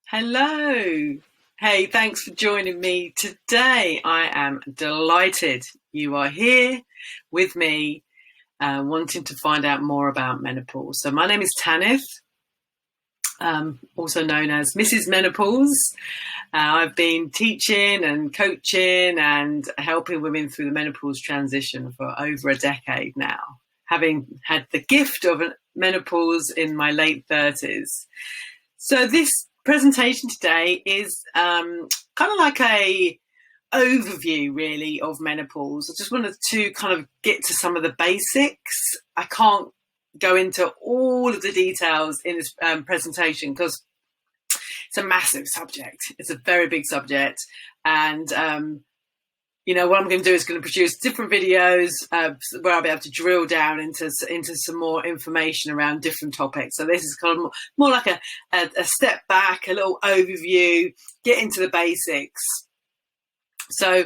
Hello. Hey, thanks for joining me today. I am delighted you are here with me, wanting to find out more about menopause. So my name is Tanith, also known as Mrs. Menopause. I've been teaching and coaching and helping women through the menopause transition for over a decade now, having had the gift of menopause in my late 30s. So this presentation today is kind of like a overview really of menopause. I just wanted to kind of get to some of the basics. I can't go into all of the details in this presentation because it's a massive subject. It's a very big subject, and what I'm going to do is going to produce different videos where I'll be able to drill down into some more information around different topics. So this is kind of more like a step back, a little overview, get into the basics. So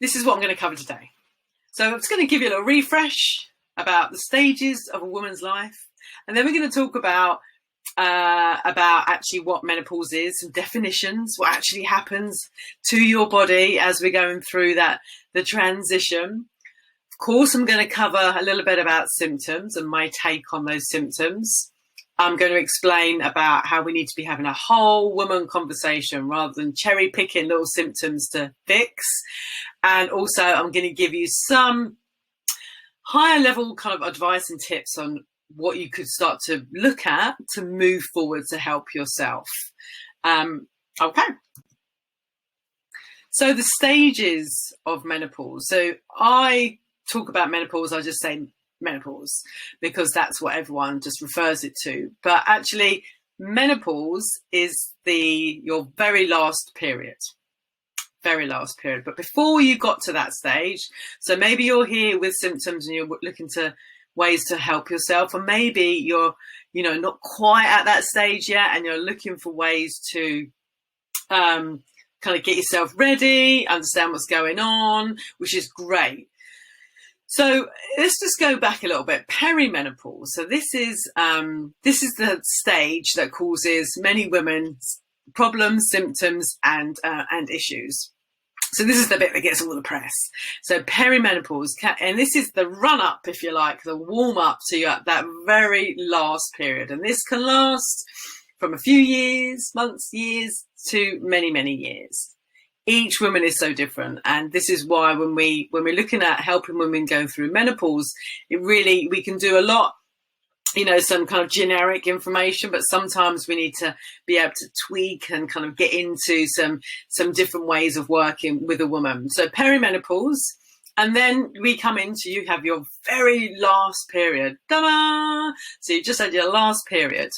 this is what I'm going to cover today. So I'm just going to give you a little refresh about the stages of a woman's life, and then we're going to talk about actually what menopause is, some definitions, what actually happens to your body as we're going through the transition. Of course, I'm going to cover a little bit about symptoms and my take on those symptoms. I'm going to explain about how we need to be having a whole woman conversation rather than cherry picking little symptoms to fix. And also I'm going to give you some higher level kind of advice and tips on what you could start to look at to move forward to help yourself. Okay. So the stages of menopause. So I talk about menopause, I just say menopause because that's what everyone just refers it to. But actually, menopause is your very last period. Very last period. But before you got to that stage, so maybe you're here with symptoms and you're looking to ways to help yourself, or maybe you're not quite at that stage yet and you're looking for ways to kind of get yourself ready, understand what's going on, which is great. So let's just go back a little bit. Peri-menopause. So this is the stage that causes many women problems, symptoms, and issues. So this is the bit that gets all the press. So peri-menopause, and this is the run-up, if you like, the warm-up to that very last period. And this can last from a few years, months, years, to many, many years. Each woman is so different. And this is why when we're looking at helping women go through menopause, we can do a lot, some kind of generic information, but sometimes we need to be able to tweak and kind of get into some different ways of working with a woman. So peri-menopause, and then we come into, you have your very last period. Ta-da! So you just had your last period,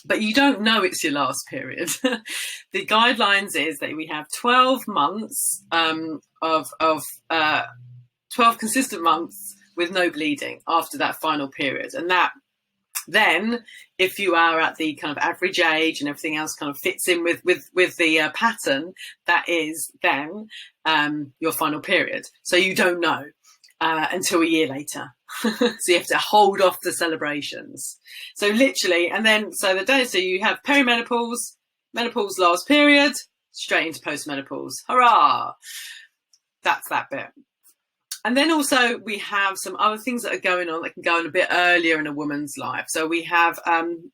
but you don't know it's your last period. The guidelines is that we have 12 months of 12 consistent months with no bleeding after that final period. And that then, if you are at the kind of average age and everything else kind of fits in with the pattern, that is then your final period. So you don't know until a year later. So you have to hold off the celebrations. So literally, and then so you have perimenopause, menopause last period, straight into postmenopause. Hurrah! That's that bit. And then also we have some other things that are going on that can go on a bit earlier in a woman's life. So we have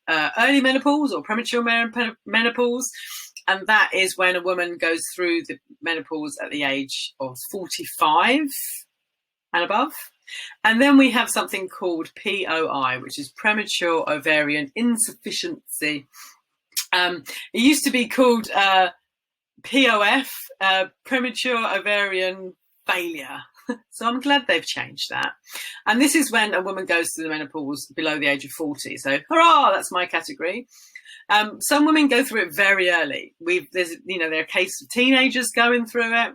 early menopause or premature menopause. And that is when a woman goes through the menopause at the age of 45 and above. And then we have something called POI, which is premature ovarian insufficiency. It used to be called POF, premature ovarian failure. So I'm glad they've changed that. And this is when a woman goes through the menopause below the age of 40. So hurrah, that's my category. Some women go through it very early. There are cases of teenagers going through it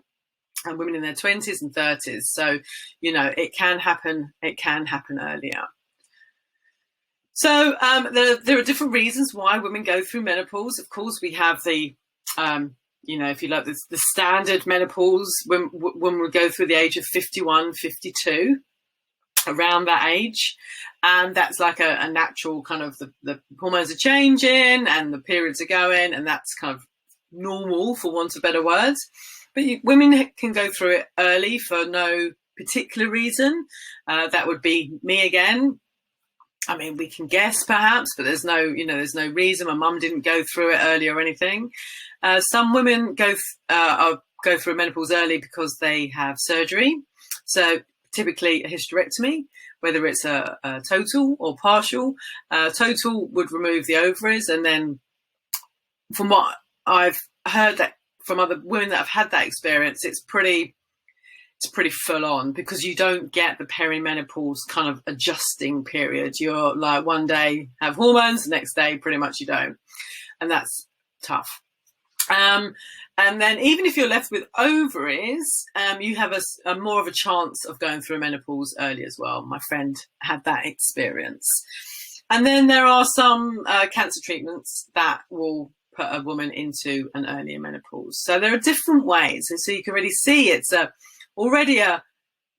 and women in their 20s and 30s. So, it can happen. It can happen earlier. So there are different reasons why women go through menopause. Of course, we have the if you like, the standard menopause when we go through the age of 51, 52. around that age, and that's like a natural kind of the hormones are changing and the periods are going, and that's kind of normal, for want of better words. But women can go through it early for no particular reason. That would be me again. I mean, we can guess perhaps, but there's no reason. My mum didn't go through it early or anything. Some women go through menopause early because they have surgery. So typically a hysterectomy, whether it's a total or partial. Total would remove the ovaries, and then from what I've heard that from other women that have had that experience, it's pretty full on, because you don't get the perimenopause kind of adjusting period. You're like, one day have hormones, the next day pretty much you don't, and that's tough. And then even if you're left with ovaries, you have a more of a chance of going through menopause early as well. My friend had that experience. And then there are some cancer treatments that will put a woman into an earlier menopause. So there are different ways. And so you can really see it's already a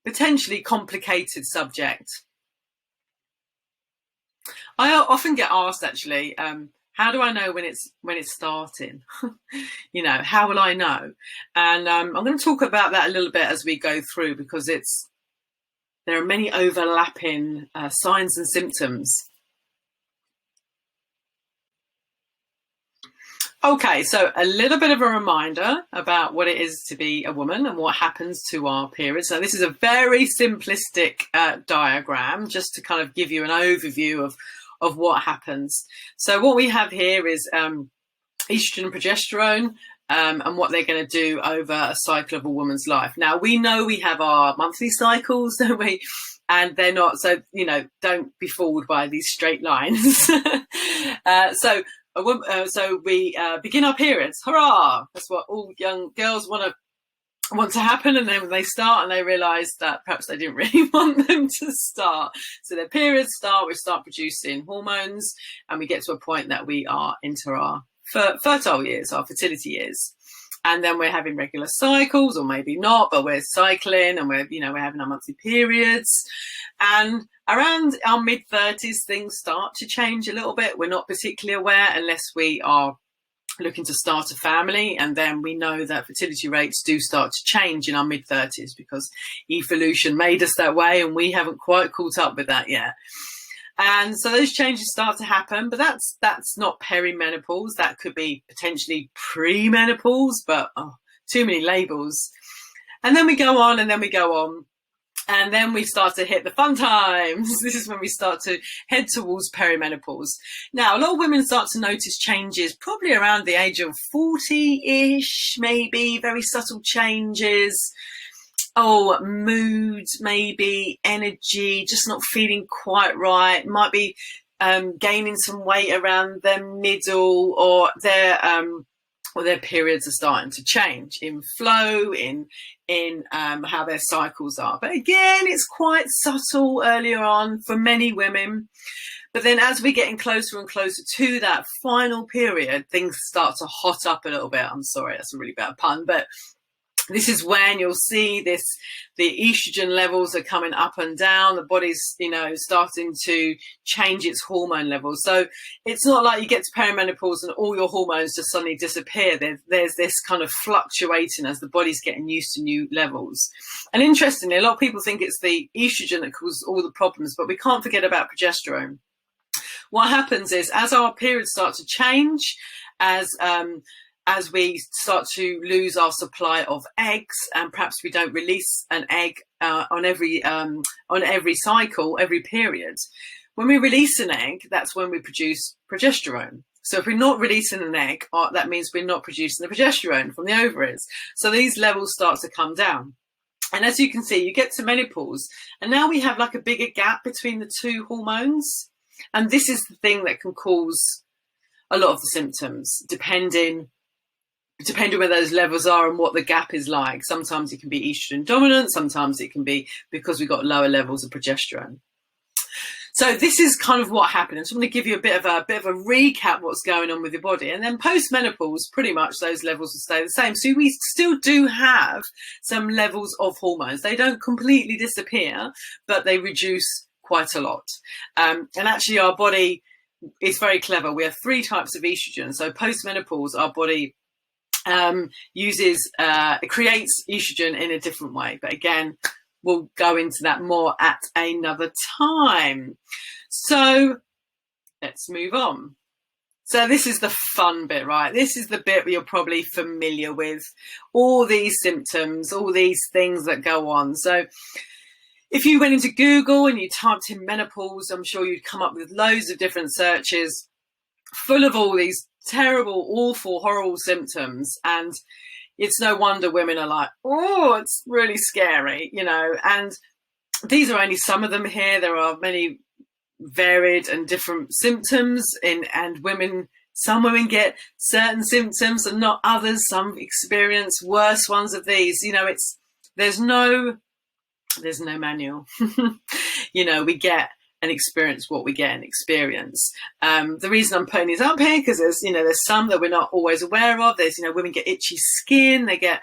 potentially complicated subject. I often get asked, actually, how do I know when it's starting? How will I know? And I'm going to talk about that a little bit as we go through, because there are many overlapping signs and symptoms. Okay, so a little bit of a reminder about what it is to be a woman and what happens to our periods. So this is a very simplistic diagram, just to kind of give you an overview of what happens. So what we have here is estrogen and progesterone, and what they're going to do over a cycle of a woman's life. Now, we know we have our monthly cycles, don't we? And they're not, so, don't be fooled by these straight lines. So we begin our periods. Hurrah! That's what all young girls want to happen, and then when they start and they realise that perhaps they didn't really want them to start. So their periods start, we start producing hormones, and we get to a point that we are into our fertile years, our fertility years. And then we're having regular cycles, or maybe not, but we're cycling, and we're having our monthly periods. And around our mid-30s, things start to change a little bit. We're not particularly aware unless we are looking to start a family, and then we know that fertility rates do start to change in our mid-30s, because evolution made us that way, and we haven't quite caught up with that yet. And so those changes start to happen, but that's not perimenopause. That could be potentially pre-menopause, but too many labels. And then we go on, and then we go on. And then we start to hit the fun times. This is when we start to head towards perimenopause. Now, a lot of women start to notice changes probably around the age of 40-ish, maybe, very subtle changes. Mood, maybe, energy, just not feeling quite right. Might be gaining some weight around their middle, or their periods are starting to change in flow, in how their cycles are. But again, it's quite subtle earlier on for many women. But then as we're getting closer and closer to that final period, things start to hot up a little bit. I'm sorry, that's a really bad pun, but this is when you'll see the estrogen levels are coming up and down. The body's, starting to change its hormone levels. So it's not like you get to perimenopause and all your hormones just suddenly disappear. There's this kind of fluctuating as the body's getting used to new levels. And interestingly, a lot of people think it's the estrogen that causes all the problems, but we can't forget about progesterone. What happens is, as our periods start to change, as we start to lose our supply of eggs, and perhaps we don't release an egg on every cycle, every period. When we release an egg, that's when we produce progesterone. So if we're not releasing an egg, that means we're not producing the progesterone from the ovaries. So these levels start to come down. And as you can see, you get to menopause, and now we have like a bigger gap between the two hormones. And this is the thing that can cause a lot of the symptoms, depending where those levels are and what the gap is like. Sometimes it can be estrogen dominant, sometimes it can be because we've got lower levels of progesterone. So this is kind of what happened. I'm just going to give you a bit of a recap what's going on with your body. And then post-menopause, pretty much those levels will stay the same. So we still do have some levels of hormones. They don't completely disappear, but they reduce quite a lot. And actually our body is very clever. We have 3 types of estrogen. So post-menopause, our body it creates estrogen in a different way. But again, we'll go into that more at another time. So let's move on. So this is the fun bit, right? This is the bit you're probably familiar with. All these symptoms, all these things that go on. So if you went into Google and you typed in menopause, I'm sure you'd come up with loads of different searches full of all these terrible, awful, horrible symptoms. And it's no wonder women are like, oh, it's really scary, you know. And these are only some of them here. There are many varied and different symptoms and some women get certain symptoms and not others. Some experience worse ones of these. You know, there's no manual. You know, we get and experience what we get and experience. The reason I'm putting these up here, because there's some that we're not always aware of. There's, women get itchy skin, they get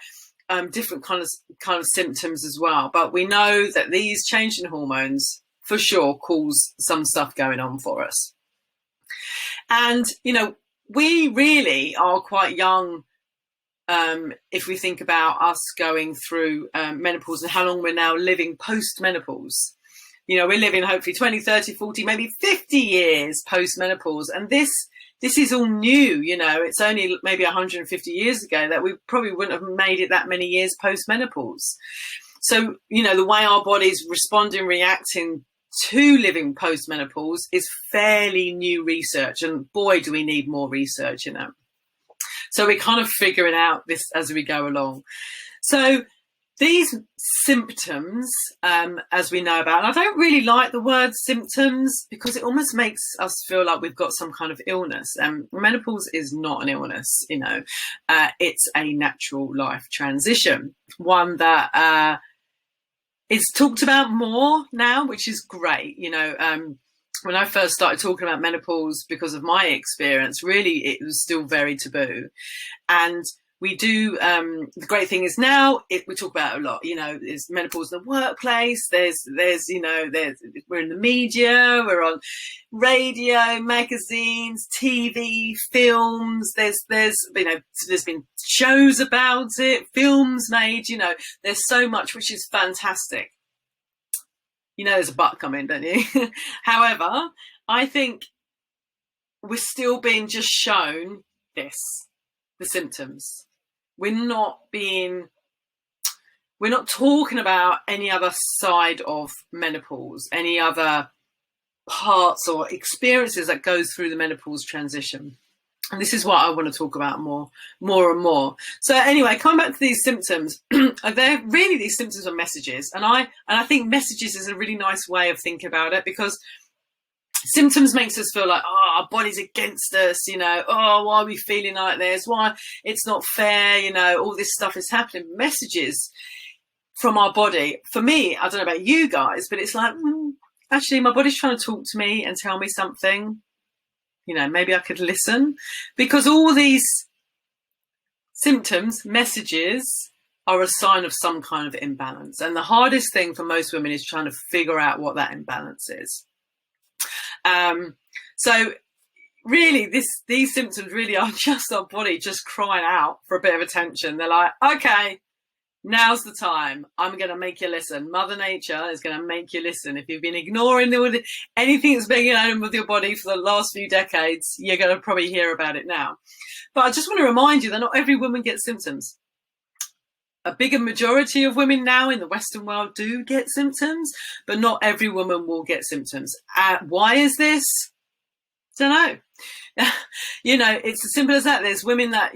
different kind of symptoms as well. But we know that these changing hormones for sure cause some stuff going on for us. And, we really are quite young if we think about us going through menopause and how long we're now living post-menopause. We're living hopefully 20, 30, 40, maybe 50 years post-menopause. And this is all new, it's only maybe 150 years ago that we probably wouldn't have made it that many years post-menopause. So, the way our body's responding, reacting to living post-menopause is fairly new research. And boy, do we need more research, So we're kind of figuring out this as we go along. So these symptoms, as we know about, and I don't really like the word symptoms because it almost makes us feel like we've got some kind of illness. Menopause is not an illness, it's a natural life transition, one that is talked about more now, which is great. When I first started talking about menopause, because of my experience, really it was still very taboo. And we do, the great thing is now we talk about it a lot, there's menopause in the workplace, there's we're in the media, we're on radio, magazines, TV, films, there's been shows about it, films made, there's so much, which is fantastic. There's a but coming, don't you? However, I think we're still being just shown the symptoms. We're not talking about any other side of menopause, any other parts or experiences that goes through the menopause transition. And this is what I want to talk about more and more. So anyway, coming back to these symptoms, these symptoms are messages. And I think messages is a really nice way of thinking about it, because symptoms makes us feel like, our body's against us, why are we feeling like this? Why it's not fair, all this stuff is happening. Messages from our body, for me, I don't know about you guys, but it's like, actually my body's trying to talk to me and tell me something. Maybe I could listen, because all these symptoms, messages, are a sign of some kind of imbalance. And the hardest thing for most women is trying to figure out what that imbalance is. So really, these symptoms really are just our body just crying out for a bit of attention. They're like, okay, now's the time. I'm going to make you listen. Mother Nature is going to make you listen. If you've been ignoring anything that's been going on with your body for the last few decades, you're going to probably hear about it now. But I just want to remind you that not every woman gets symptoms. A bigger majority of women now in the Western world do get symptoms, but not every woman will get symptoms. Why is this? Don't know. It's as simple as that. There's women that,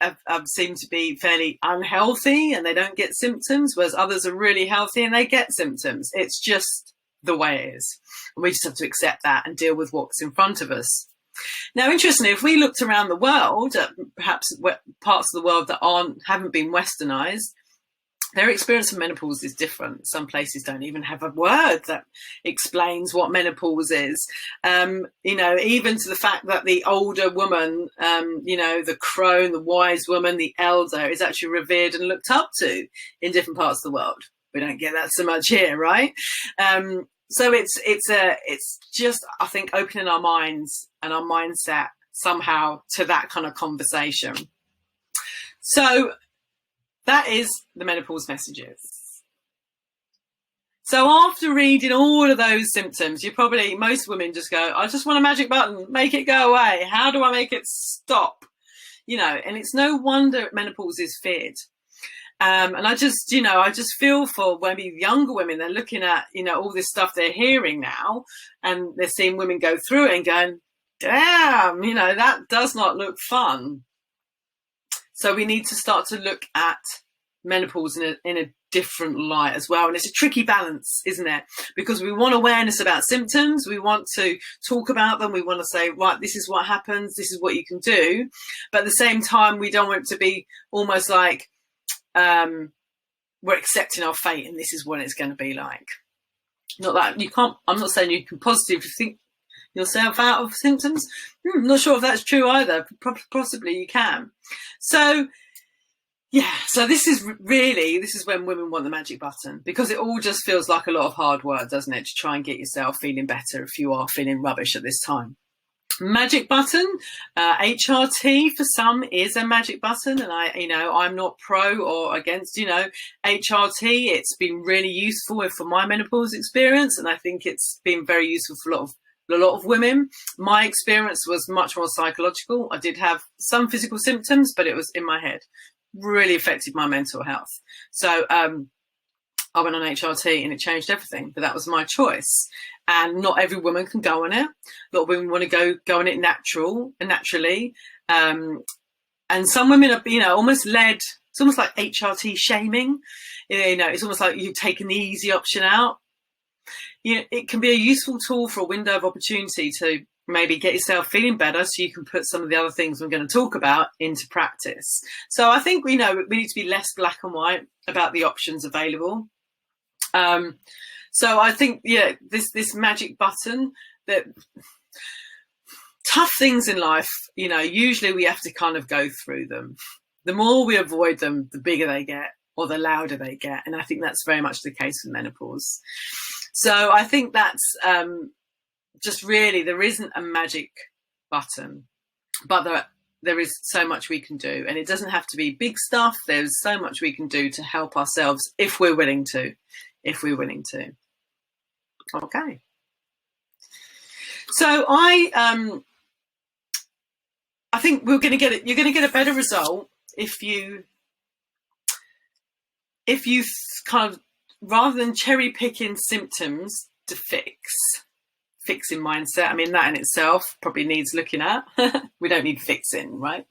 have seem to be fairly unhealthy and they don't get symptoms, whereas others are really healthy and they get symptoms. It's just the way it is. And we just have to accept that and deal with what's in front of us. Now, interestingly, if we looked around the world, perhaps parts of the world that haven't been westernized, their experience of menopause is different. Some places don't even have a word that explains what menopause is. Even to the fact that the older woman, the crone, the wise woman, the elder is actually revered and looked up to in different parts of the world. We don't get that so much here, right? So it's just, I think, opening our minds and our mindset somehow to that kind of conversation. So that is the menopause messages. So after reading all of those symptoms, most women just go, I just want a magic button, make it go away. How do I make it stop? And it's no wonder menopause is feared. And I just feel for maybe younger women, they're looking at, all this stuff they're hearing now, and they're seeing women go through it and going, damn, that does not look fun. So we need to start to look at menopause in a different light as well. And it's a tricky balance, isn't it? Because we want awareness about symptoms. We want to talk about them. We want to say, right, this is what happens. This is what you can do. But at the same time, we don't want it to be almost like we're accepting our fate and this is what it's going to be like. Not that you can't, I'm not saying you can positively think yourself out of symptoms. I'm not sure if that's true either. Possibly you can. So this is when women want the magic button, because it all just feels like a lot of hard work, doesn't it, to try and get yourself feeling better if you are feeling rubbish at this time. Magic button, HRT for some is a magic button, and I'm not pro or against HRT. It's been really useful for my menopause experience, and I think it's been very useful for a lot of women. My experience was much more psychological. I did have some physical symptoms, but it was in my head. Really affected my mental health. So I went on HRT and it changed everything, but that was my choice. And not every woman can go on it. A lot of women want to go on it naturally. And some women are, almost led. It's almost like HRT shaming. It's almost like you've taken the easy option out. It can be a useful tool for a window of opportunity to maybe get yourself feeling better so you can put some of the other things we're going to talk about into practice. So I think we need to be less black and white about the options available. So I think, this magic button, that tough things in life, usually we have to kind of go through them. The more we avoid them, the bigger they get or the louder they get. And I think that's very much the case with menopause. So I think that's just really, there isn't a magic button, but there is so much we can do. And it doesn't have to be big stuff. There's so much we can do to help ourselves if we're willing to. Okay. So I think you're going to get a better result if you kind of, rather than cherry picking symptoms to fixing mindset. I mean, that in itself probably needs looking at. We don't need fixing, right?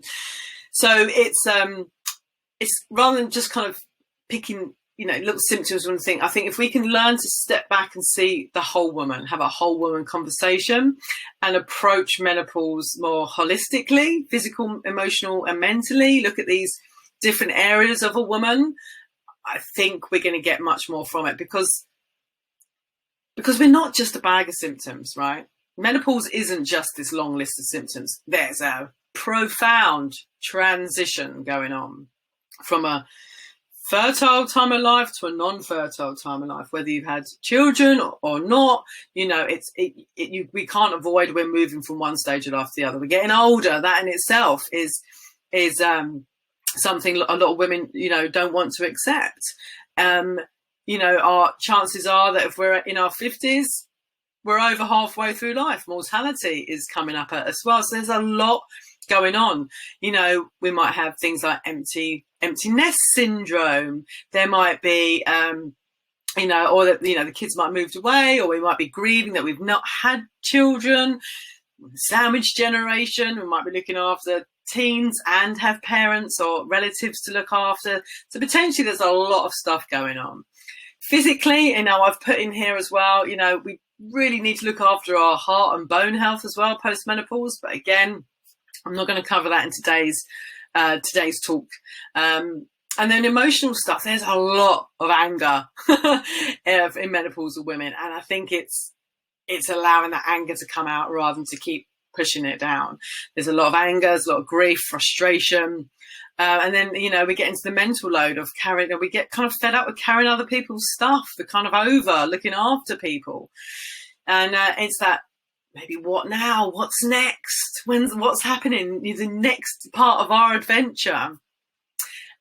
So it's rather than just kind of picking, little symptoms and thing. I think if we can learn to step back and see the whole woman, have a whole woman conversation, and approach menopause more holistically, physical, emotional, and mentally, look at these different areas of a woman, I think we're going to get much more from it, because we're not just a bag of symptoms, right? Menopause isn't just this long list of symptoms. There's a profound transition going on from a fertile time of life to a non-fertile time of life, whether you've had children or not. We can't avoid, we're moving from one stage of life to the other. We're getting older. That in itself is something a lot of women, don't want to accept. Our chances are that if we're in our 50s, we're over halfway through life. Mortality is coming up at us as well. So there's a lot going on. We might have things like empty nest syndrome. There might be, or that, the kids might have moved away, or we might be grieving that we've not had children. Sandwich generation, we might be looking after teens and have parents or relatives to look after. So potentially there's a lot of stuff going on. Physically, I've put in here as well, we really need to look after our heart and bone health as well post-menopause. But again, I'm not going to cover that in today's talk. And then emotional stuff, there's a lot of anger in menopausal women. And I think it's allowing that anger to come out rather than to keep pushing it down. There's a lot of anger, there's a lot of grief, frustration. And then, we get into the mental load of carrying, and we get kind of fed up with carrying other people's stuff. We're kind of over looking after people. And it's that, maybe what now? What's next? What's happening? The next part of our adventure.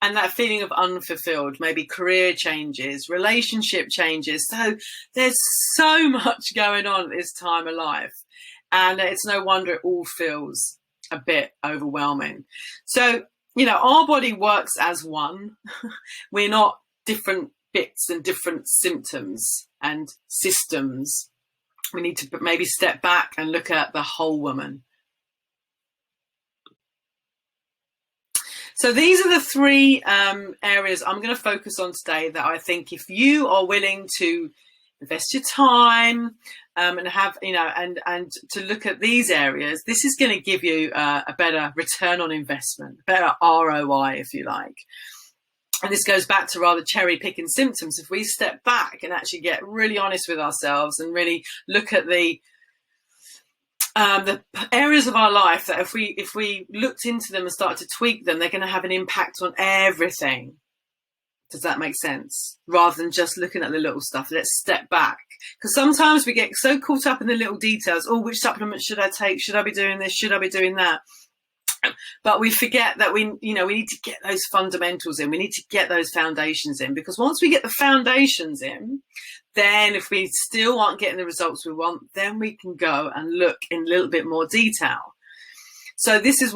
And that feeling of unfulfilled, maybe career changes, relationship changes. So there's so much going on at this time of life. And it's no wonder it all feels a bit overwhelming. So, our body works as one. We're not different bits and different symptoms and systems. We need to maybe step back and look at the whole woman. So these are the three areas I'm going to focus on today that I think if you are willing to invest your time and have, and to look at these areas, this is going to give you a better return on investment, better ROI, if you like. And this goes back to rather cherry picking symptoms. If we step back and actually get really honest with ourselves and really look at the areas of our life that if we looked into them and started to tweak them, they're going to have an impact on everything. Does that make sense? Rather than just looking at the little stuff, let's step back. Because sometimes we get so caught up in the little details. Oh, which supplement should I take? Should I be doing this? Should I be doing that? But we forget that we need to get those fundamentals in. We need to get those foundations in, because once we get the foundations in, then if we still aren't getting the results we want, then we can go and look in a little bit more detail. So this is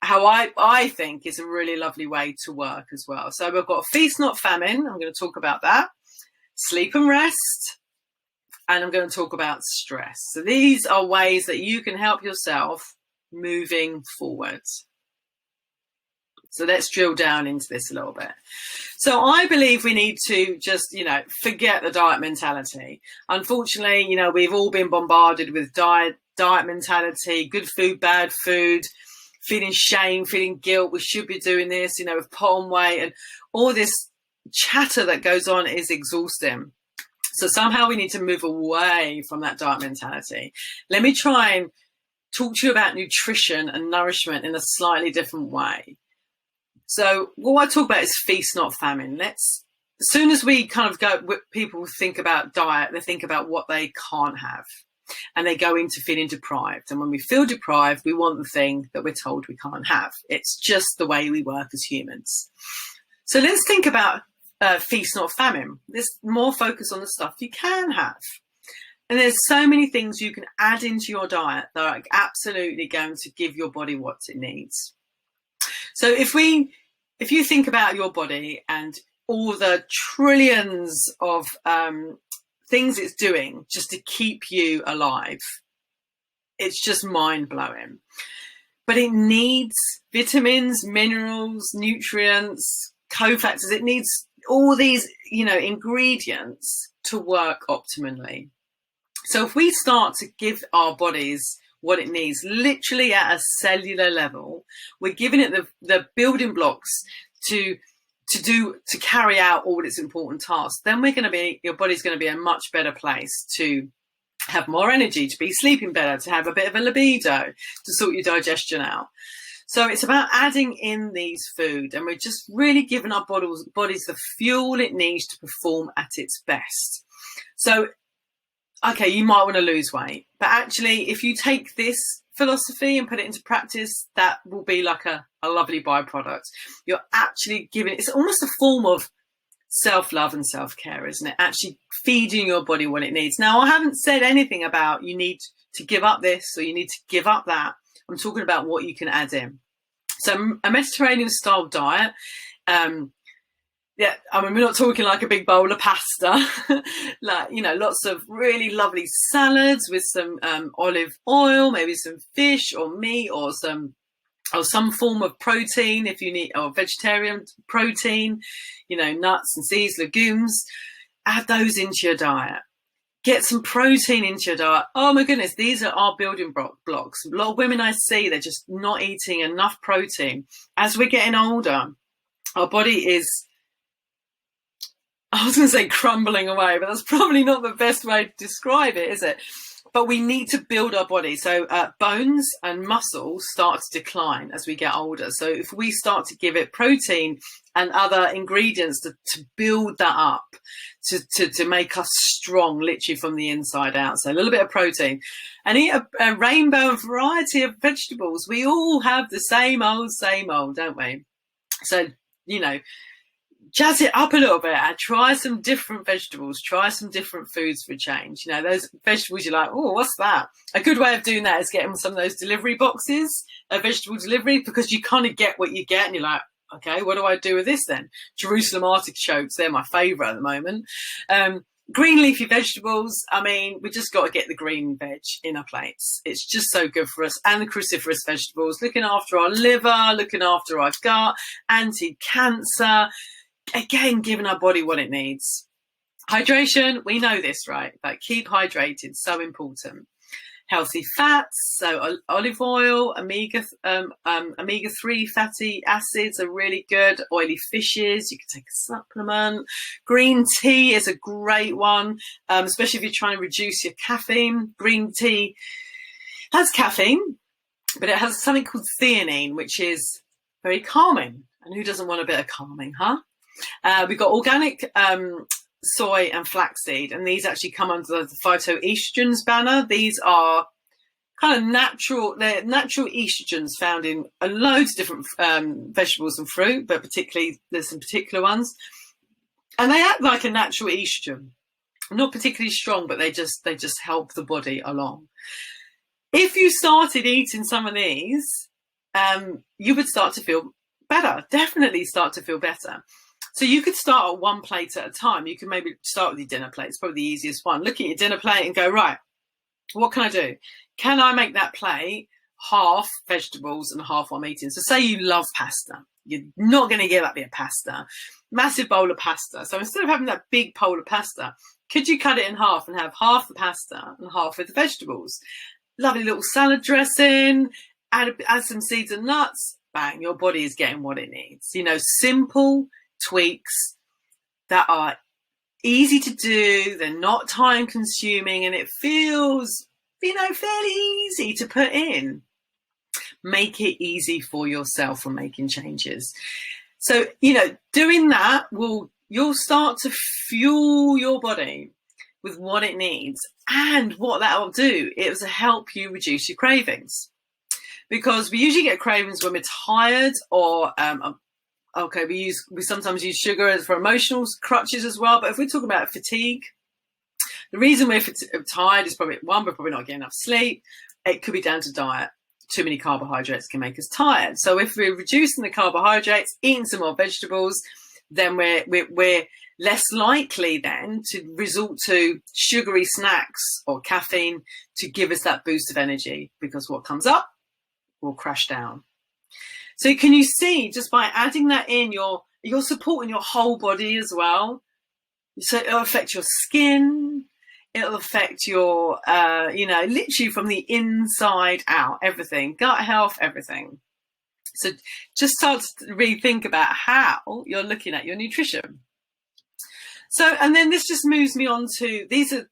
how I think is a really lovely way to work as well. So we've got feast, not famine. I'm going to talk about that. Sleep and rest. And I'm going to talk about stress. So these are ways that you can help yourself moving forward. So let's drill down into this a little bit. So I believe we need to just, forget the diet mentality. Unfortunately, we've all been bombarded with diet mentality, good food, bad food, feeling shame, feeling guilt. We should be doing this, we've put on weight, and all this chatter that goes on is exhausting. So somehow we need to move away from that diet mentality. Let me try and talk to you about nutrition and nourishment in a slightly different way. So what I talk about is feast, not famine. As soon as we kind of people think about diet, they think about what they can't have, and they go into feeling deprived. And when we feel deprived, we want the thing that we're told we can't have. It's just the way we work as humans. So let's think about feast, not famine. There's more focus on the stuff you can have. And there's so many things you can add into your diet that are absolutely going to give your body what it needs. So if you think about your body and all the trillions of things it's doing just to keep you alive, it's just mind-blowing. But it needs vitamins, minerals, nutrients, cofactors. It needs all these, ingredients to work optimally. So if we start to give our bodies what it needs, literally at a cellular level, we're giving it the building blocks to carry out all its important tasks, then your body's going to be in a much better place to have more energy, to be sleeping better, to have a bit of a libido, to sort your digestion out. So it's about adding in these food, and we're just really giving our bodies the fuel it needs to perform at its best. So okay, you might want to lose weight, but actually if you take this philosophy and put it into practice, that will be like a lovely byproduct. You're actually it's almost a form of self-love and self-care, isn't it? Actually feeding your body what it needs. Now, I haven't said anything about you need to give up this or you need to give up that. I'm talking about what you can add in. So a Mediterranean style diet, we're not talking like a big bowl of pasta, lots of really lovely salads with some olive oil, maybe some fish or meat or some form of protein if you need, or vegetarian protein, nuts and seeds, legumes. Add those into your diet. Get some protein into your diet. Oh my goodness, these are our building blocks. A lot of women I see, they're just not eating enough protein. As we're getting older, our body is, I was going to say crumbling away, but that's probably not the best way to describe it, is it? But we need to build our body. So bones and muscle start to decline as we get older. So if we start to give it protein and other ingredients to build that up, to make us strong, literally from the inside out. So a little bit of protein and eat a rainbow and variety of vegetables. We all have the same old, don't we? So, you know, jazz it up a little bit and try some different vegetables, try some different foods for change. You know, those vegetables you're like, oh, what's that? A good way of doing that is getting some of those delivery boxes, a vegetable delivery, because you kind of get what you get and you're like, okay, what do I do with this then? Jerusalem artichokes, they're my favourite at the moment. Green leafy vegetables, I mean, we just got to get the green veg in our plates. It's just so good for us. And the cruciferous vegetables, looking after our liver, looking after our gut, anti-cancer, again, giving our body what it needs. Hydration, we know this, right? Like, keep hydrated, so important. Healthy fats, so olive oil, omega-3 fatty acids are really good. Oily fishes, you can take a supplement. Green tea is a great one, especially if you're trying to reduce your caffeine. Green tea has caffeine, but it has something called theanine, which is very calming. And who doesn't want a bit of calming, huh? We've got organic soy and flaxseed, and these actually come under the phytoestrogens banner. These are kind of natural, they're natural estrogens found in loads of different vegetables and fruit, but particularly there's some particular ones, and they act like a natural estrogen. Not particularly strong, but they just help the body along. If you started eating some of these, you would start to feel better, definitely start to feel better. So you could start at one plate at a time. You can maybe start with your dinner plate. It's probably the easiest one. Look at your dinner plate and go, right, what can I do? Can I make that plate half vegetables and half what I'm eating? So say you love pasta. You're not going to give up your pasta. Massive bowl of pasta. So instead of having that big bowl of pasta, could you cut it in half and have half the pasta and half with the vegetables? Lovely little salad dressing, add some seeds and nuts. Bang, your body is getting what it needs. You know, simple tweaks that are easy to do, they're not time consuming, and it feels, you know, fairly easy to put in. Make it easy for yourself when making changes. So, you know, doing that you'll start to fuel your body with what it needs, and what that will do is help you reduce your cravings, because we usually get cravings when we're tired or okay, we sometimes use sugar for emotional crutches as well. But if we're talking about fatigue, the reason we're tired is probably, one, we're probably not getting enough sleep. It could be down to diet. Too many carbohydrates can make us tired. So if we're reducing the carbohydrates, eating some more vegetables, then we're less likely then to resort to sugary snacks or caffeine to give us that boost of energy, because what comes up will crash down. So can you see, just by adding that in, you're supporting your whole body as well. So it'll affect your skin. It'll affect your, you know, literally from the inside out, everything, gut health, everything. So just start to really think about how you're looking at your nutrition. So, and then this just moves me on to, these are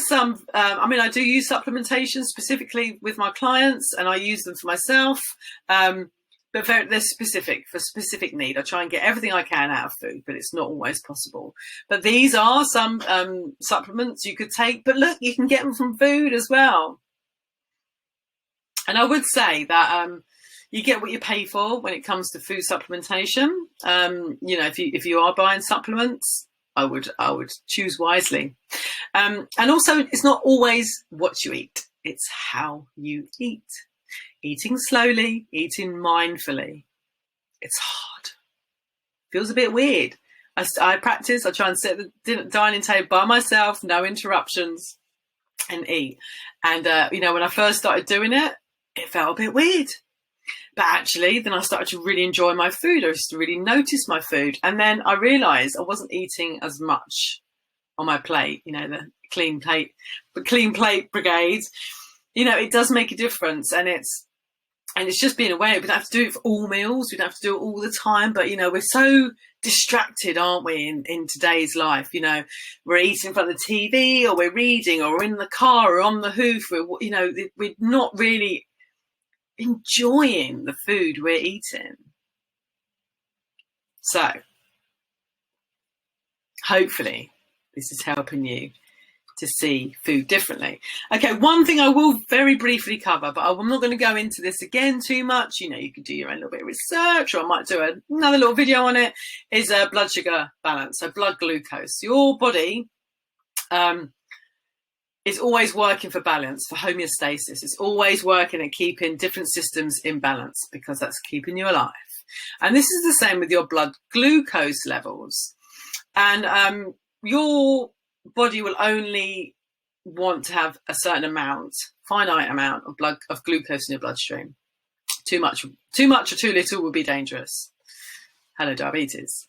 some, I mean, I do use supplementation specifically with my clients, and I use them for myself. But they're specific, for specific need. I try and get everything I can out of food, but it's not always possible. But these are some supplements you could take. But look, you can get them from food as well. And I would say that you get what you pay for when it comes to food supplementation. You know, if you are buying supplements, I would choose wisely. And also, it's not always what you eat; it's how you eat. Eating slowly, eating mindfully. It's hard. Feels a bit weird. I practice. I try and sit at the dining table by myself, no interruptions, and eat. And you know, when I first started doing it, it felt a bit weird. But actually, then I started to really enjoy my food. I used to really notice my food, and then I realised I wasn't eating as much on my plate. You know, the clean plate brigade. You know, it does make a difference, and it's And it's just being aware. We don't have to do it for all meals. We don't have to do it all the time. But, we're so distracted, aren't we, in today's life? We're eating in front of the TV, or we're reading, or we're in the car, or on the hoof. We're not really enjoying the food we're eating. So hopefully this is helping you to see food differently. Okay, one thing I will very briefly cover, but I'm not going to go into this again too much. You can do your own little bit of research, or I might do another little video on it, is a blood sugar balance, so blood glucose. Your body is always working for balance, for homeostasis. It's always working at keeping different systems in balance, because that's keeping you alive. And this is the same with your blood glucose levels. And your body will only want to have a certain amount, finite amount of glucose in your bloodstream. Too much or too little will be dangerous. Hello, diabetes.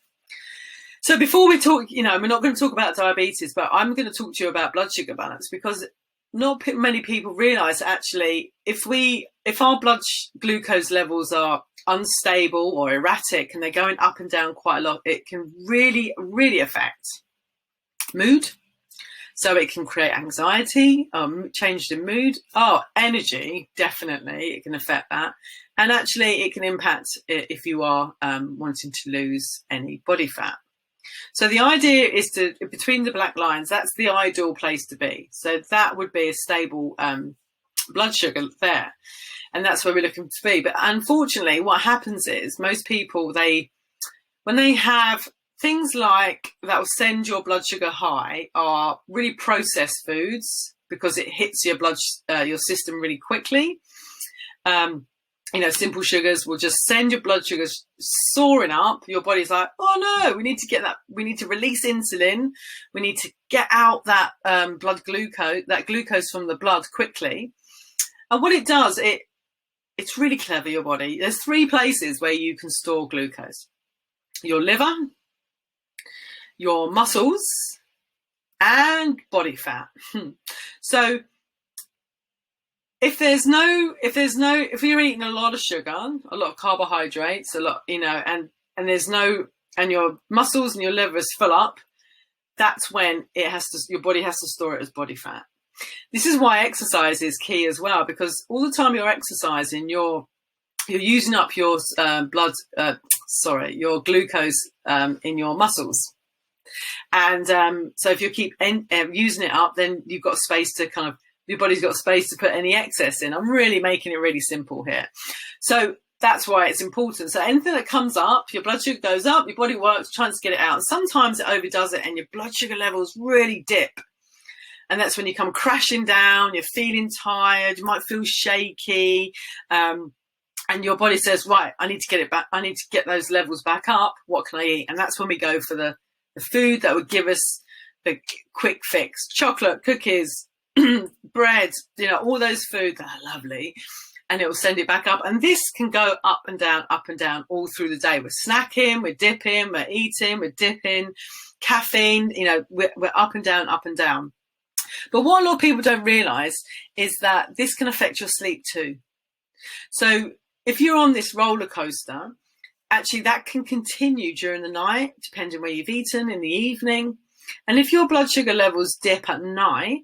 So before we talk, we're not going to talk about diabetes, but I'm going to talk to you about blood sugar balance, because not many people realize actually if our blood glucose levels are unstable or erratic and they're going up and down quite a lot, it can really, really affect mood. So it can create anxiety, change in mood, energy, definitely, it can affect that. And actually it can impact if you are wanting to lose any body fat. So the idea is to, between the black lines, that's the ideal place to be. So that would be a stable blood sugar there. And that's where we're looking to be. But unfortunately, what happens is most people, when they have things like that will send your blood sugar high, are really processed foods, because it hits your system really quickly. Simple sugars will just send your blood sugars soaring up. Your body's like, oh no, we need to get that. We need to release insulin. We need to get out that blood glucose, that glucose from the blood quickly. And what it does, it's really clever, your body. There's 3 places where you can store glucose: your liver, your muscles, and body fat. So if you're eating a lot of sugar, a lot of carbohydrates, a lot, and your muscles and your liver is full up, that's when your body has to store it as body fat. This is why exercise is key as well, because all the time you're exercising, you're using up your your glucose in your muscles. And so if you keep using it up, then you've got space to your body's got space to put any excess in. I'm really making it really simple here. So that's why it's important. So anything that comes up, your blood sugar goes up, your body works trying to get it out. And sometimes it overdoes it and your blood sugar levels really dip. And that's when you come crashing down, you're feeling tired, you might feel shaky. And your body says, right, I need to get it back. I need to get those levels back up. What can I eat? And that's when we go for the food that would give us the quick fix: chocolate, cookies, bread, all those foods that are lovely, and it will send it back up. And this can go up and down all through the day. We're snacking, we're dipping, we're eating, we're dipping, caffeine, we're up and down, up and down. But what a lot of people don't realize is that this can affect your sleep too. So if you're on this roller coaster, actually that can continue during the night, depending where you've eaten in the evening. And if your blood sugar levels dip at night,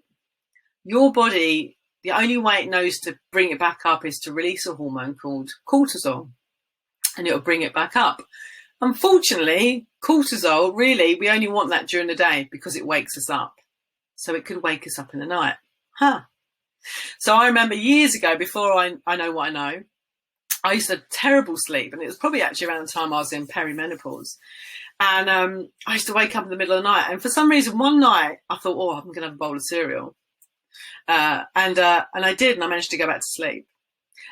your body, the only way it knows to bring it back up is to release a hormone called cortisol, and it'll bring it back up. Unfortunately, cortisol, really, we only want that during the day because it wakes us up. So it could wake us up in the night. So I remember years ago, before I know what I know, I used to have terrible sleep, and it was probably actually around the time I was in peri-menopause. And I used to wake up in the middle of the night, and for some reason one night I thought, I'm going to have a bowl of cereal. And I did, and I managed to go back to sleep.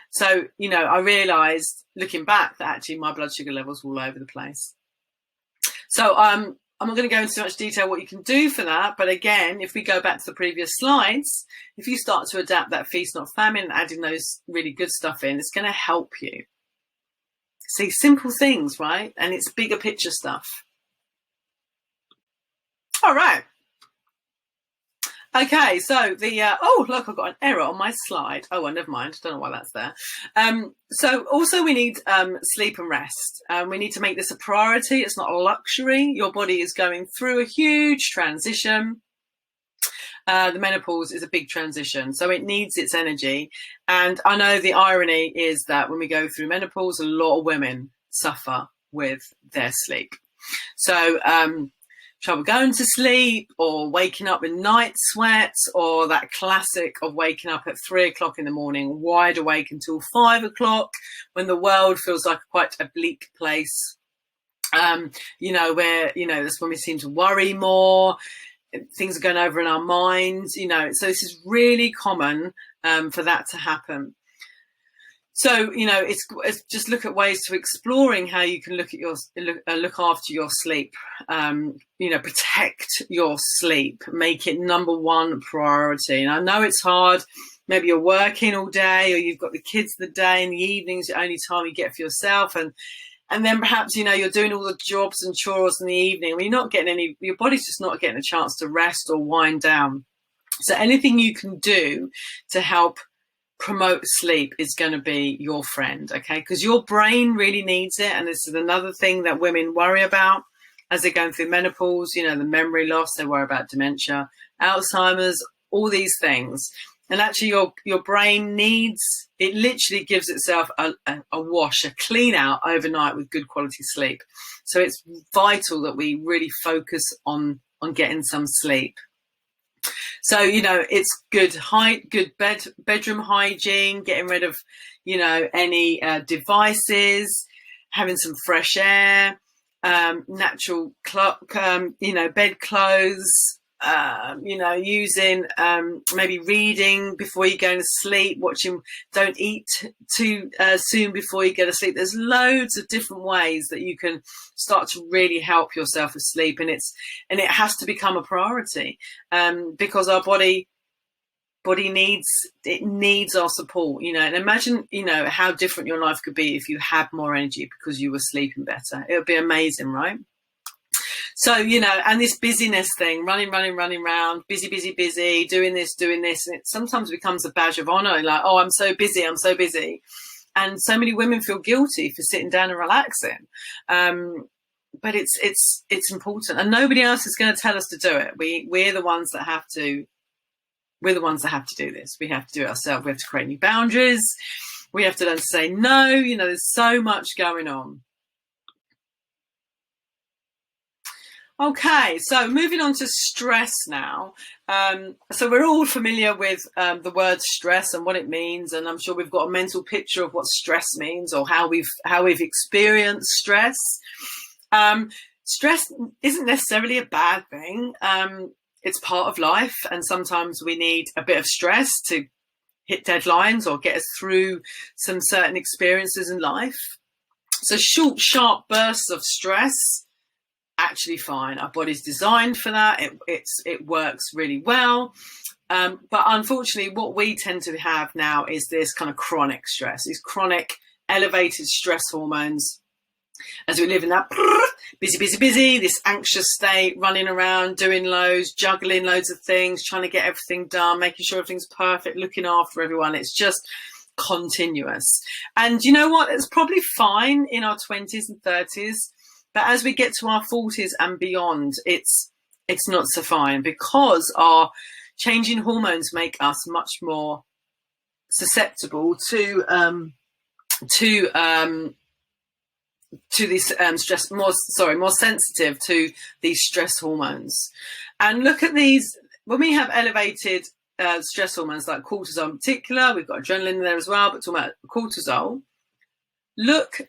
So, I realized looking back that actually my blood sugar levels were all over the place. So I'm not going to go into much detail what you can do for that. But again, if we go back to the previous slides, if you start to adapt that feast, not famine, and adding those really good stuff in, it's going to help you. See, simple things, right? And it's bigger picture stuff. All right. Okay, so oh look, I've got an error on my slide. Oh well, never mind. Don't know why that's there. So also we need sleep and rest. We need to make this a priority. It's not a luxury. Your body is going through a huge transition. The menopause is a big transition, so it needs its energy. And I know the irony is that when we go through menopause, a lot of women suffer with their sleep. So trouble going to sleep, or waking up with night sweats, or that classic of waking up at 3 o'clock in the morning, wide awake until 5 o'clock, when the world feels like quite a bleak place. Where, that's when we seem to worry more. Things are going over in our minds, so this is really common for that to happen. So, it's just look at ways to exploring how you can look after your sleep, protect your sleep, make it number one priority. And I know it's hard. Maybe you're working all day, or you've got the kids the day, and the evening's the only time you get for yourself. And then perhaps, you're doing all the jobs and chores in the evening. You're not getting your body's just not getting a chance to rest or wind down. So anything you can do to help promote sleep is going to be your friend, okay? Because your brain really needs it. And this is another thing that women worry about as they're going through menopause, the memory loss, they worry about dementia, Alzheimer's, all these things. And actually your brain it literally gives itself a wash, a clean out overnight with good quality sleep. So it's vital that we really focus on getting some sleep. So, it's good bedroom hygiene, getting rid of, any devices, having some fresh air, natural, bed clothes, using, maybe reading before you go to sleep, don't eat too soon before you go to sleep. There's loads of different ways that you can start to really help yourself with sleep. And it has to become a priority, because our body needs our support, and imagine, how different your life could be if you had more energy because you were sleeping better. It would be amazing, right? So, and this busyness thing, running around, busy, doing this. And it sometimes becomes a badge of honor, like, oh, I'm so busy. And so many women feel guilty for sitting down and relaxing. But it's important, and nobody else is going to tell us to do it. We're the ones that have to do this. We have to do it ourselves. We have to create new boundaries. We have to learn to say no. There's so much going on. Okay, so moving on to stress now. So we're all familiar with the word stress and what it means, and I'm sure we've got a mental picture of what stress means, or how we've experienced stress. Stress isn't necessarily a bad thing. It's part of life, and sometimes we need a bit of stress to hit deadlines or get us through some certain experiences in life. So short, sharp bursts of stress, actually fine. Our body's designed for that. It works really well. But unfortunately, what we tend to have now is this kind of chronic stress, these chronic elevated stress hormones, as we live in that busy, this anxious state, running around, doing loads, juggling loads of things, trying to get everything done, making sure everything's perfect, looking after everyone. It's just continuous. And you know what? It's probably fine in our 20s and 30s. But as we get to our 40s and beyond, it's not so fine, because our changing hormones make us much more susceptible to these stress, more sensitive to these stress hormones. And look at these, when we have elevated stress hormones like cortisol in particular, we've got adrenaline in there as well, but talking about cortisol, look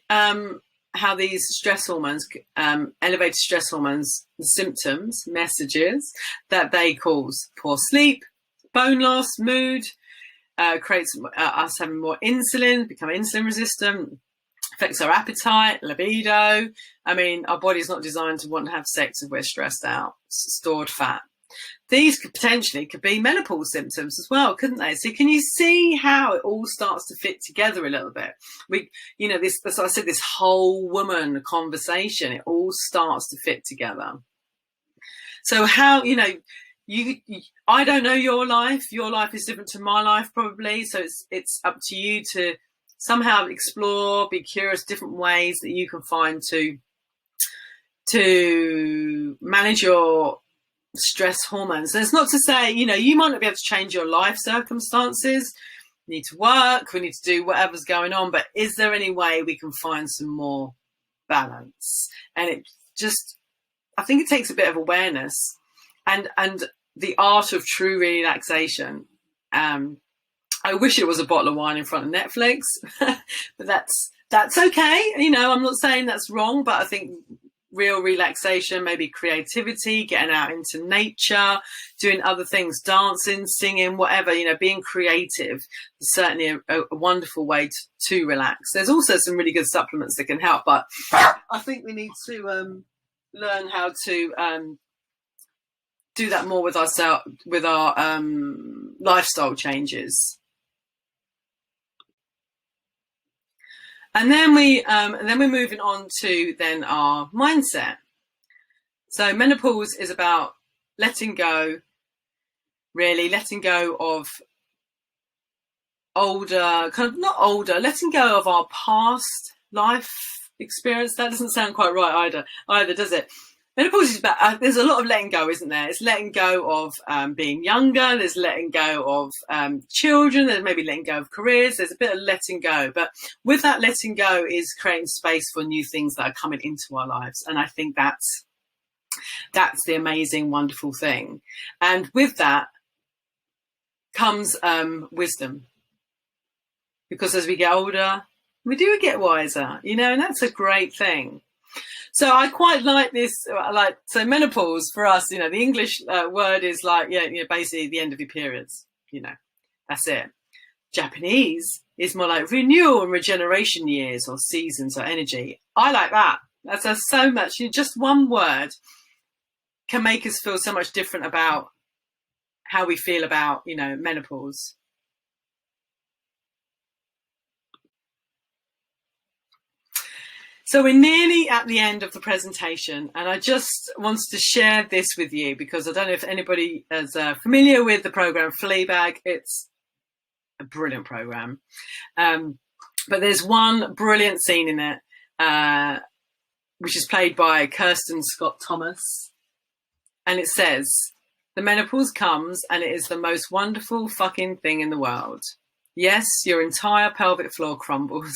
how these stress hormones, elevated stress hormones, the symptoms, messages that they cause: poor sleep, bone loss, mood, creates us having more insulin, become insulin resistant, affects our appetite, libido. I mean, our body's not designed to want to have sex if we're stressed out. Stored fat. These could be menopause symptoms as well, couldn't they? So can you see how it all starts to fit together a little bit? As I said, this whole woman conversation, it all starts to fit together. So how, I don't know your life. Your life is different to my life, probably. So it's up to you to somehow explore, be curious, different ways that you can find to manage your stress hormones. And it's not to say, you might not be able to change your life circumstances. We need to work. We need to do whatever's going on. But is there any way we can find some more balance? And I think it takes a bit of awareness and the art of true relaxation. I wish it was a bottle of wine in front of Netflix, but that's okay. I'm not saying that's wrong, but I think real relaxation, maybe creativity, getting out into nature, doing other things, dancing, singing, whatever, being creative is certainly a wonderful way to relax. There's also some really good supplements that can help, but I think we need to learn how to do that more with our lifestyle changes. And then we're moving on to then our mindset. So menopause is about letting go of letting go of our past life experience. That doesn't sound quite right either, does it? Menopause is about, there's a lot of letting go, isn't there? It's letting go of being younger. There's letting go of children. There's maybe letting go of careers. There's a bit of letting go. But with that letting go is creating space for new things that are coming into our lives. And I think that's the amazing, wonderful thing. And with that comes wisdom. Because as we get older, we do get wiser, and that's a great thing. So I quite like this, so menopause for us, the English word is basically the end of your periods, that's it. Japanese is more like renewal and regeneration years or seasons or energy. I like that. That's so much, just one word can make us feel so much different about how we feel about, menopause. So we're nearly at the end of the presentation, and I just wanted to share this with you because I don't know if anybody is familiar with the program Fleabag. It's a brilliant program. But there's one brilliant scene in it, which is played by Kirsten Scott Thomas. And it says, "The menopause comes and it is the most wonderful fucking thing in the world. Yes, your entire pelvic floor crumbles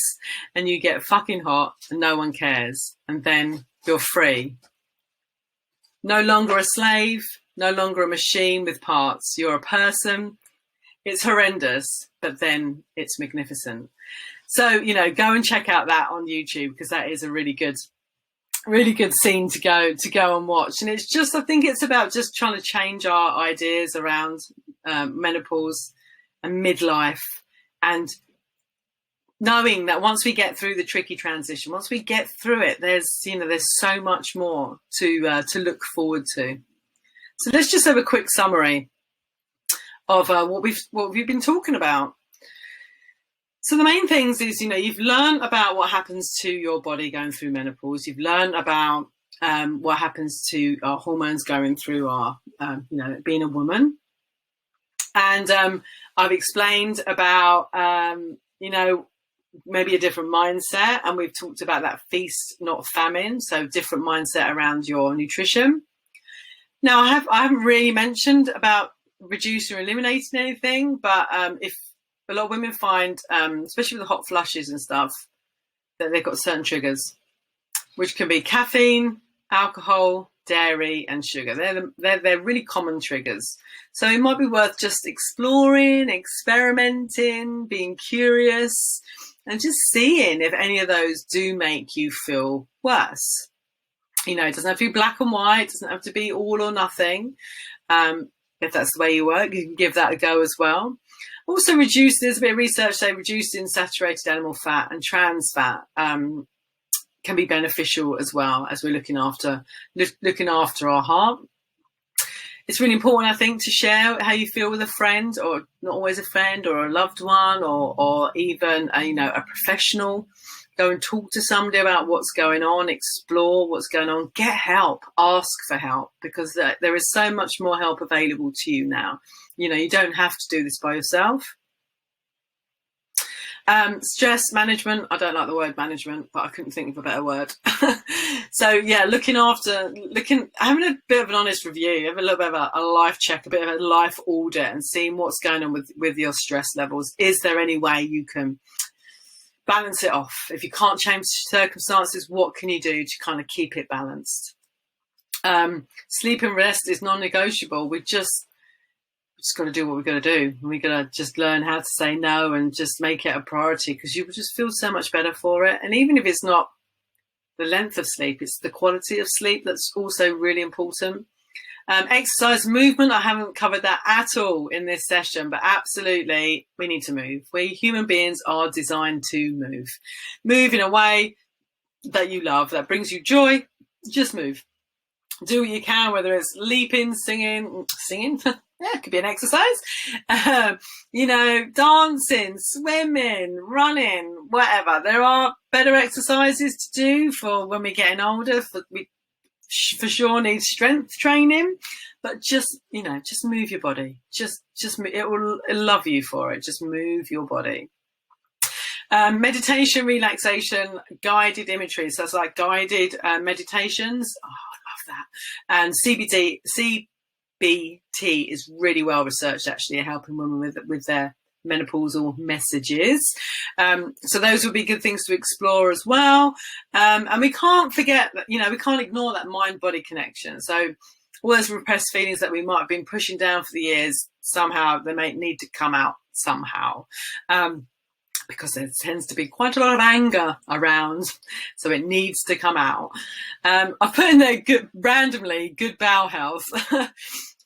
and you get fucking hot and no one cares. And then you're free. No longer a slave, no longer a machine with parts. You're a person. It's horrendous, but then it's magnificent." So, go and check out that on YouTube because that is a really good scene to go and watch. And it's just, I think it's about just trying to change our ideas around menopause and midlife. And knowing that once we get through the tricky transition, once we get through it, there's so much more to look forward to. So let's just have a quick summary of what we've been talking about. So the main things is, you've learned about what happens to your body going through menopause. You've learned about what happens to our hormones going through our, being a woman. And I've explained about, maybe a different mindset. And we've talked about that feast, not famine. So different mindset around your nutrition. Now, I haven't really mentioned about reducing or eliminating anything. But if a lot of women find, especially with the hot flushes and stuff, that they've got certain triggers, which can be caffeine, alcohol, dairy and sugar. They're really common triggers. So it might be worth just exploring, experimenting, being curious, and just seeing if any of those do make you feel worse. It doesn't have to be black and white. It doesn't have to be all or nothing. If that's the way you work, you can give that a go as well. Also there's a bit of research saying reducing saturated animal fat and trans fat can be beneficial as well as we're looking after our heart. It's really important, I think, to share how you feel with a friend, or not always a friend, or a loved one, or even a professional Go and talk to somebody about what's going on, explore what's going on, get help, ask for help, because there is so much more help available to you now. You don't have to do this by yourself. Stress management. I don't like the word management, but I couldn't think of a better word. So yeah, having a bit of an honest review, have a little bit of a life check, a bit of a life audit, and seeing what's going on with your stress levels. Is there any way you can balance it off? If you can't change circumstances, what can you do to kind of keep it balanced? Sleep and rest is non-negotiable. We just got to do what we've got to do. We've got to just learn how to say no and just make it a priority, because you will just feel so much better for it. And even if it's not the length of sleep, it's the quality of sleep that's also really important. Exercise, movement, I haven't covered that at all in this session, but absolutely we need to move. We human beings are designed to move. Move in a way that you love, that brings you joy. Just move. Do what you can, whether it's leaping, singing. Yeah, it could be an exercise. Dancing, swimming, running, whatever. There are better exercises to do for when we're getting older. We for sure need strength training, but just move your body. Just it'll love you for it. Just move your body. Meditation, relaxation, guided imagery. So it's like guided meditations. Oh, I love that. And CBT is really well researched, actually, at helping women with their menopausal messages. So those would be good things to explore as well. And we can't forget that, we can't ignore that mind-body connection. So all those repressed feelings that we might have been pushing down for the years, somehow they may need to come out somehow. Because there tends to be quite a lot of anger around, so it needs to come out. I put in there good bowel health.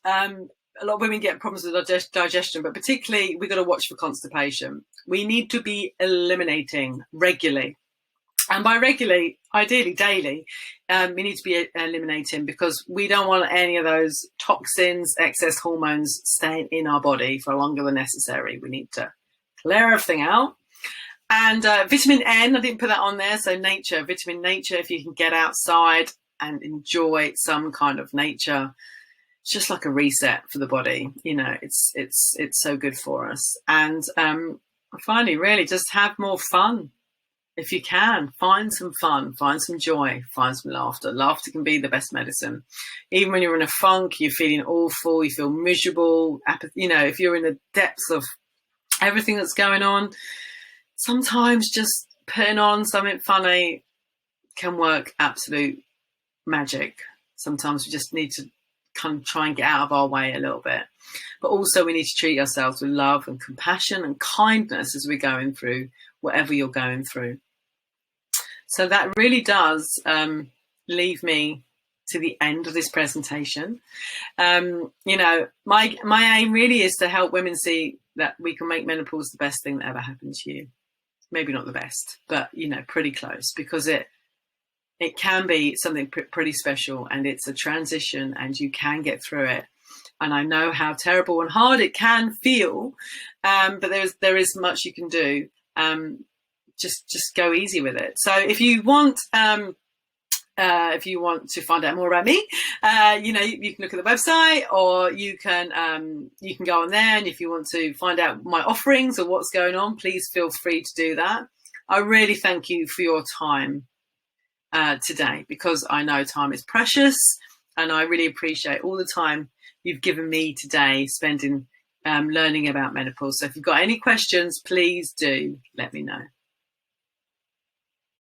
A lot of women get problems with digestion, but particularly we've got to watch for constipation. We need to be eliminating regularly. And by regularly, ideally daily, we need to be eliminating, because we don't want any of those toxins, excess hormones staying in our body for longer than necessary. We need to clear everything out. And vitamin N, I didn't put that on there. So vitamin nature, if you can get outside and enjoy some kind of nature, it's just like a reset for the body. It's so good for us. And finally, really just have more fun. If you can, find some fun, find some joy, find some laughter. Laughter can be the best medicine. Even when you're in a funk, you're feeling awful, you feel miserable, if you're in the depths of everything that's going on, sometimes just putting on something funny can work absolute magic. Sometimes we just need to kind of try and get out of our way a little bit. But also we need to treat ourselves with love and compassion and kindness as we're going through whatever you're going through. So that really does leave me to the end of this presentation. My aim really is to help women see that we can make menopause the best thing that ever happened to you. Maybe not the best, but pretty close, because it can be something pretty special, and it's a transition, and you can get through it. And I know how terrible and hard it can feel, but there is much you can do. Just go easy with it. So if you want to find out more about me, you can look at the website, or you can go on there. And if you want to find out my offerings or what's going on, please feel free to do that. I really thank you for your time today, because I know time is precious, and I really appreciate all the time you've given me today spending learning about menopause. So if you've got any questions, please do let me know.